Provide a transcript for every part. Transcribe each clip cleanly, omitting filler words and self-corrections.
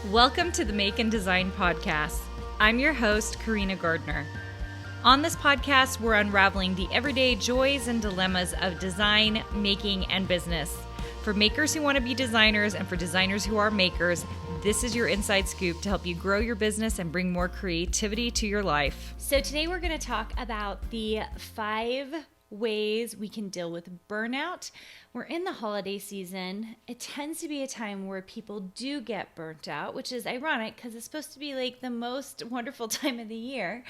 Welcome to the Make and Design Podcast. I'm your host, Karina Gardner. On this podcast, we're unraveling the everyday joys and dilemmas of design, making, and business. For makers who want to be designers and for designers who are makers, this is your inside scoop to help you grow your business and bring more creativity to your life. So today we're going to talk about the 5 ways we can deal with burnout. We're in the holiday season. It tends to be a time where people do get burnt out, which is ironic because it's supposed to be like the most wonderful time of the year.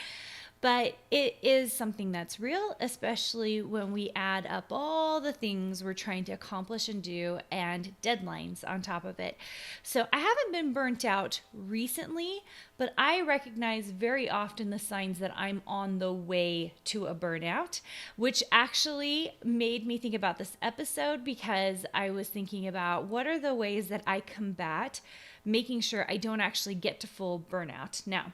But it is something that's real, especially when we add up all the things we're trying to accomplish and do and deadlines on top of it. So I haven't been burnt out recently, but I recognize very often the signs that I'm on the way to a burnout, which actually made me think about this episode because I was thinking about what are the ways that I combat making sure I don't actually get to full burnout. Now,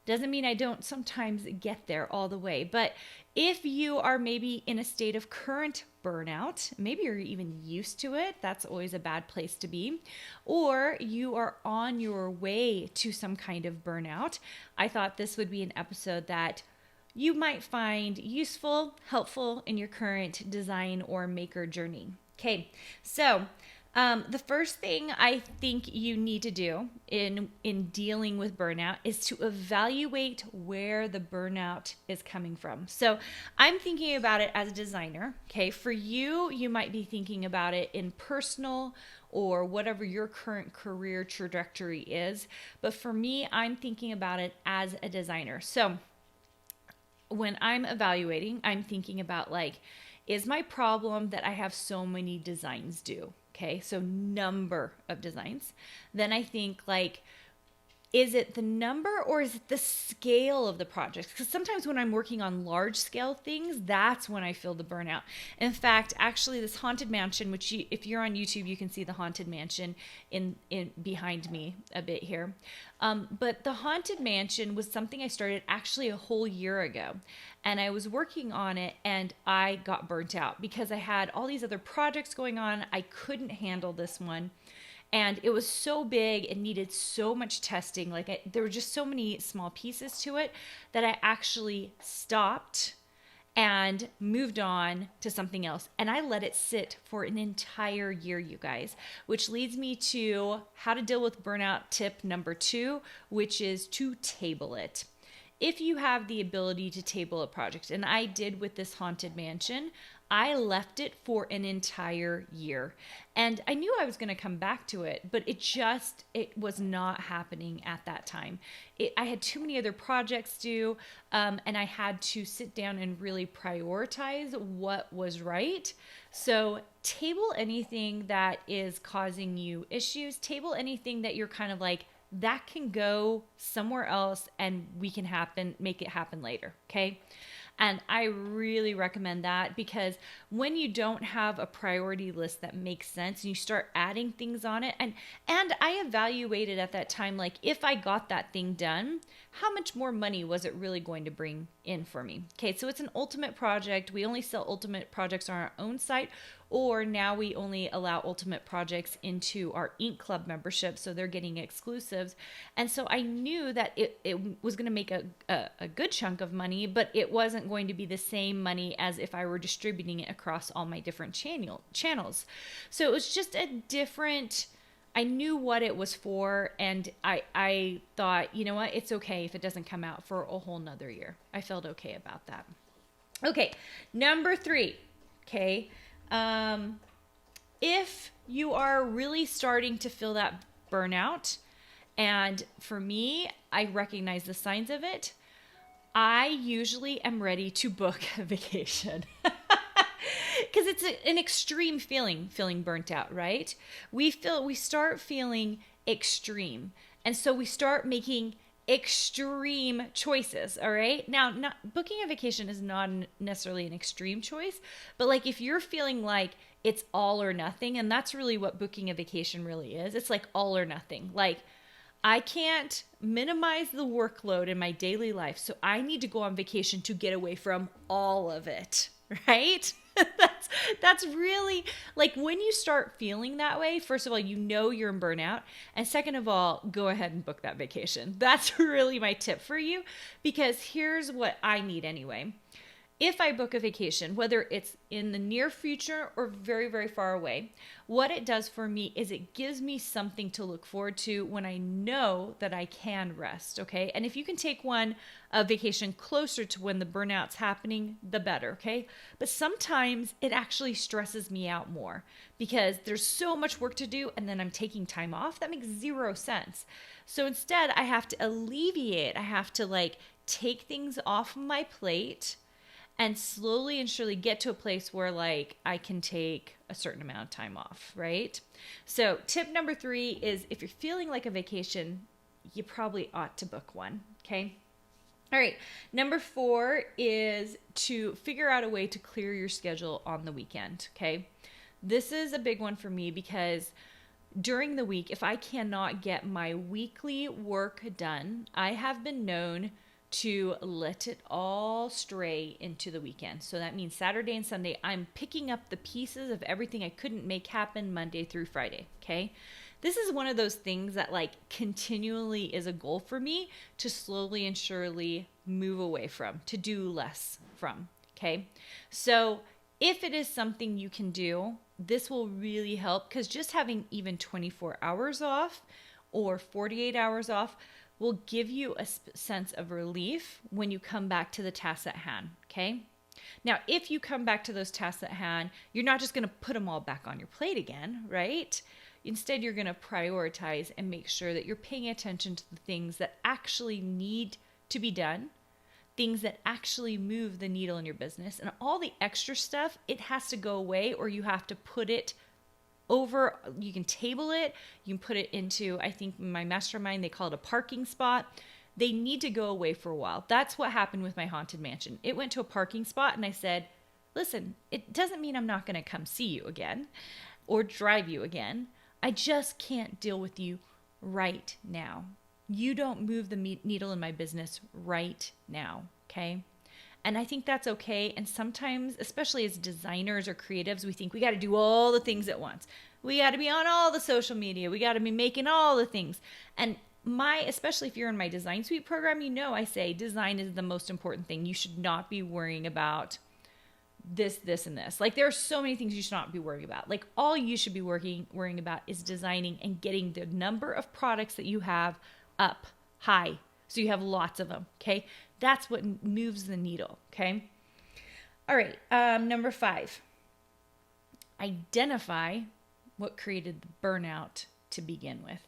doesn't mean I don't sometimes get there all the way, but if you are maybe in a state of current burnout, maybe you're even used to it, that's always a bad place to be, or you are on your way to some kind of burnout, I thought this would be an episode that you might find useful, helpful in your current design or maker journey. Okay, so the first thing I think you need to do in dealing with burnout is to evaluate where the burnout is coming from. So I'm thinking about it as a designer. Okay, for you, you might be thinking about it in personal or whatever your current career trajectory is. But for me, I'm thinking about it as a designer. So when I'm evaluating, I'm thinking about is my problem that I have so many designs due? Okay, so number of designs. Then I think is it the number or is it the scale of the project? Because sometimes when I'm working on large scale things, that's when I feel the burnout. In fact, actually this haunted mansion, which if you're on YouTube, you can see the haunted mansion in behind me a bit here. But the haunted mansion was something I started actually a whole year ago. And I was working on it and I got burnt out because I had all these other projects going on. I couldn't handle this one. And it was so big, it needed so much testing. There were just so many small pieces to it that I actually stopped and moved on to something else. And I let it sit for an entire year, you guys, which leads me to how to deal with burnout tip number 2, which is to table it. If you have the ability to table a project, and I did with this haunted mansion, I left it for an entire year. And I knew I was going to come back to it, but it was not happening at that time. I had too many other projects due, and I had to sit down and really prioritize what was right. So table anything that is causing you issues, table anything that you're kind of that can go somewhere else and we can make it happen later. Okay. And I really recommend that because when you don't have a priority list that makes sense and you start adding things on it, and I evaluated at that time, if I got that thing done, how much more money was it really going to bring in for me? Okay, so it's an ultimate project. We only sell ultimate projects on our own site, or now we only allow ultimate projects into our Ink Club membership, so they're getting exclusives. And so I knew that it was going to make a good chunk of money, but it wasn't going to be the same money as if I were distributing it across all my different channels. So it was just a different, I knew what it was for, and I thought, you know what, it's okay if it doesn't come out for a whole nother year. I felt okay about that. Okay, number 3, okay. If you are really starting to feel that burnout, and for me, I recognize the signs of it, I usually am ready to book a vacation. Because it's an extreme feeling burnt out, right? We start feeling extreme. And so we start making extreme choices, all right? Now, booking a vacation is not necessarily an extreme choice, but if you're feeling like it's all or nothing, and that's really what booking a vacation really is. It's all or nothing. I can't minimize the workload in my daily life, so I need to go on vacation to get away from all of it, right? That's really like when you start feeling that way, first of all, you know you're in burnout. And second of all, go ahead and book that vacation. That's really my tip for you, because here's what I need anyway. If I book a vacation, whether it's in the near future or very, very far away, what it does for me is it gives me something to look forward to when I know that I can rest, okay? And if you can take a vacation closer to when the burnout's happening, the better, okay? But sometimes it actually stresses me out more because there's so much work to do and then I'm taking time off. That makes zero sense. So instead, I have to alleviate. I have to like take things off my plate and slowly and surely get to a place where like I can take a certain amount of time off, right? So tip number 3 is if you're feeling like a vacation, you probably ought to book one, okay? All right, number 4 is to figure out a way to clear your schedule on the weekend, okay? This is a big one for me because during the week, if I cannot get my weekly work done, I have been known to let it all stray into the weekend. So that means Saturday and Sunday, I'm picking up the pieces of everything I couldn't make happen Monday through Friday, okay? This is one of those things that like continually is a goal for me to slowly and surely move away from, to do less from, okay? So if it is something you can do, this will really help because just having even 24 hours off or 48 hours off will give you a sense of relief when you come back to the tasks at hand, okay? Now, if you come back to those tasks at hand, you're not just going to put them all back on your plate again, right? Instead, you're going to prioritize and make sure that you're paying attention to the things that actually need to be done, things that actually move the needle in your business, and all the extra stuff, it has to go away or you have to put it over. You can table it, you can put it into, I think in my mastermind, they call it a parking spot. They need to go away for a while. That's what happened with my haunted mansion. It went to a parking spot and I said, listen, it doesn't mean I'm not going to come see you again or drive you again. I just can't deal with you right now. You don't move the needle in my business right now, okay? And I think that's okay. And sometimes, especially as designers or creatives, we think we got to do all the things at once. We got to be on all the social media. We got to be making all the things. And especially if you're in my Design Suite program, you know I say design is the most important thing. You should not be worrying about this, and this. Like there are so many things you should not be worrying about. Like all you should be worrying about is designing and getting the number of products that you have up high. So you have lots of them, okay? That's what moves the needle, okay? All right, number 5. Identify what created the burnout to begin with.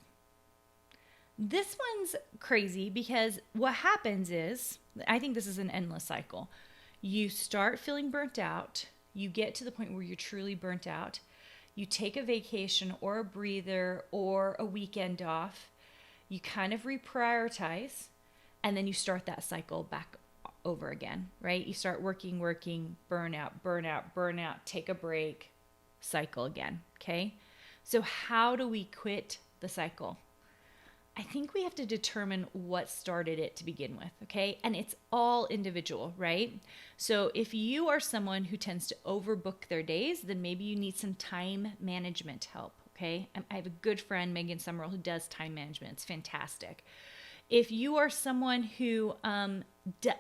This one's crazy because what happens is, I think this is an endless cycle. You start feeling burnt out. You get to the point where you're truly burnt out. You take a vacation or a breather or a weekend off. You kind of reprioritize. And then you start that cycle back over again, right? You start working, burnout, take a break, cycle again, okay? So how do we quit the cycle? I think we have to determine what started it to begin with, okay? And it's all individual, right? So if you are someone who tends to overbook their days, then maybe you need some time management help, okay? I have a good friend, Megan Summerall, who does time management. It's fantastic. If you are someone who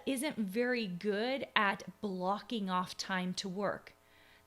isn't very good at blocking off time to work,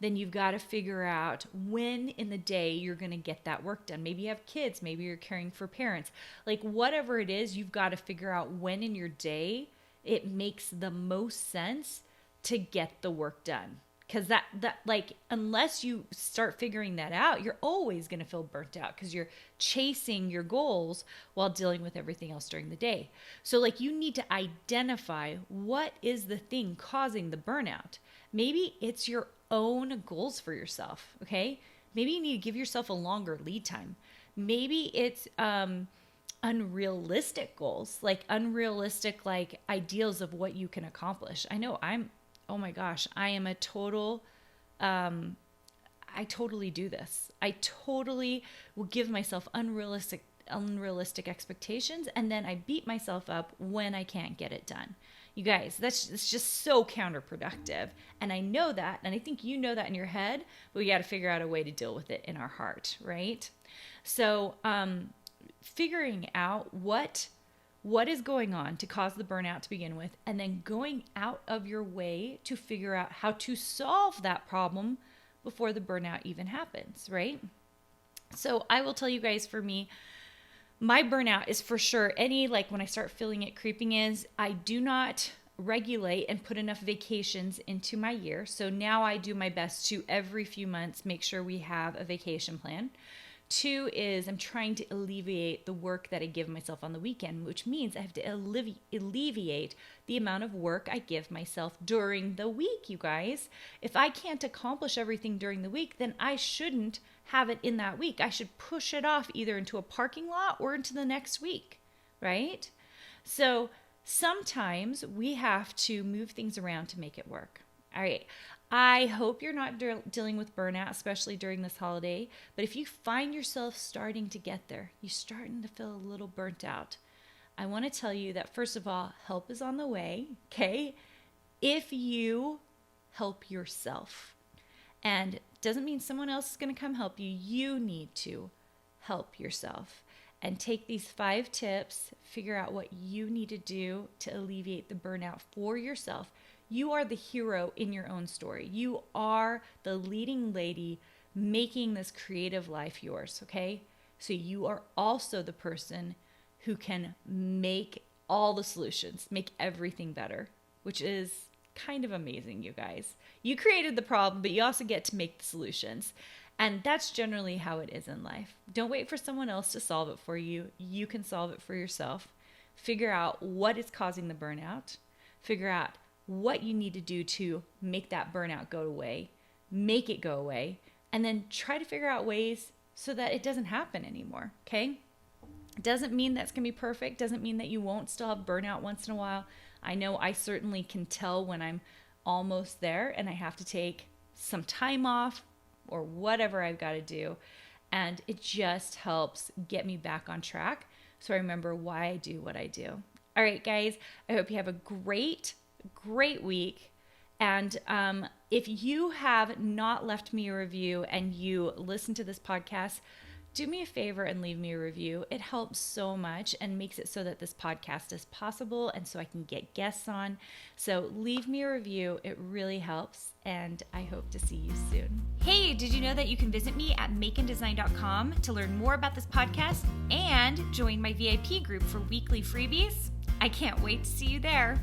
then you've got to figure out when in the day you're going to get that work done. Maybe you have kids, maybe you're caring for parents. Like whatever it is, you've got to figure out when in your day it makes the most sense to get the work done. Because that like, unless you start figuring that out, you're always going to feel burnt out because you're chasing your goals while dealing with everything else during the day. So like you need to identify what is the thing causing the burnout. Maybe it's your own goals for yourself, okay? Maybe you need to give yourself a longer lead time. Maybe it's unrealistic goals, like unrealistic like ideals of what you can accomplish. I know oh my gosh, I am a total, I totally do this. I totally will give myself unrealistic expectations, and then I beat myself up when I can't get it done. You guys, it's just so counterproductive. And I know that, and I think you know that in your head, but we got to figure out a way to deal with it in our heart, right? So figuring out what is going on to cause the burnout to begin with, and then going out of your way to figure out how to solve that problem before the burnout even happens, right? So I will tell you guys, for me, my burnout is for sure when I start feeling it creeping is I do not regulate and put enough vacations into my year. So now I do my best to every few months make sure we have a vacation plan. 2 is I'm trying to alleviate the work that I give myself on the weekend, which means I have to alleviate the amount of work I give myself during the week, you guys. If I can't accomplish everything during the week, then I shouldn't have it in that week. I should push it off either into a parking lot or into the next week, right? So sometimes we have to move things around to make it work. All right. I hope you're not dealing with burnout, especially during this holiday. But if you find yourself starting to get there, you're starting to feel a little burnt out, I want to tell you that, first of all, help is on the way, okay? If you help yourself. And it doesn't mean someone else is going to come help you. You need to help yourself. And take these 5 tips, figure out what you need to do to alleviate the burnout for yourself. You are the hero in your own story. You are the leading lady making this creative life yours, okay? So you are also the person who can make all the solutions, make everything better, which is kind of amazing, you guys. You created the problem, but you also get to make the solutions. And that's generally how it is in life. Don't wait for someone else to solve it for you. You can solve it for yourself. Figure out what is causing the burnout. Figure out what you need to do to make that burnout go away, make it go away, and then try to figure out ways so that it doesn't happen anymore, okay? Doesn't mean that's going to be perfect, doesn't mean that you won't still have burnout once in a while. I know I certainly can tell when I'm almost there and I have to take some time off or whatever I've got to do, and it just helps get me back on track so I remember why I do what I do. All right, guys, I hope you have a great week. And if you have not left me a review and you listen to this podcast, do me a favor and leave me a review. It helps so much and makes it so that this podcast is possible and so I can get guests on. So leave me a review. It really helps. And I hope to see you soon. Hey, did you know that you can visit me at makeanddesign.com to learn more about this podcast and join my VIP group for weekly freebies? I can't wait to see you there.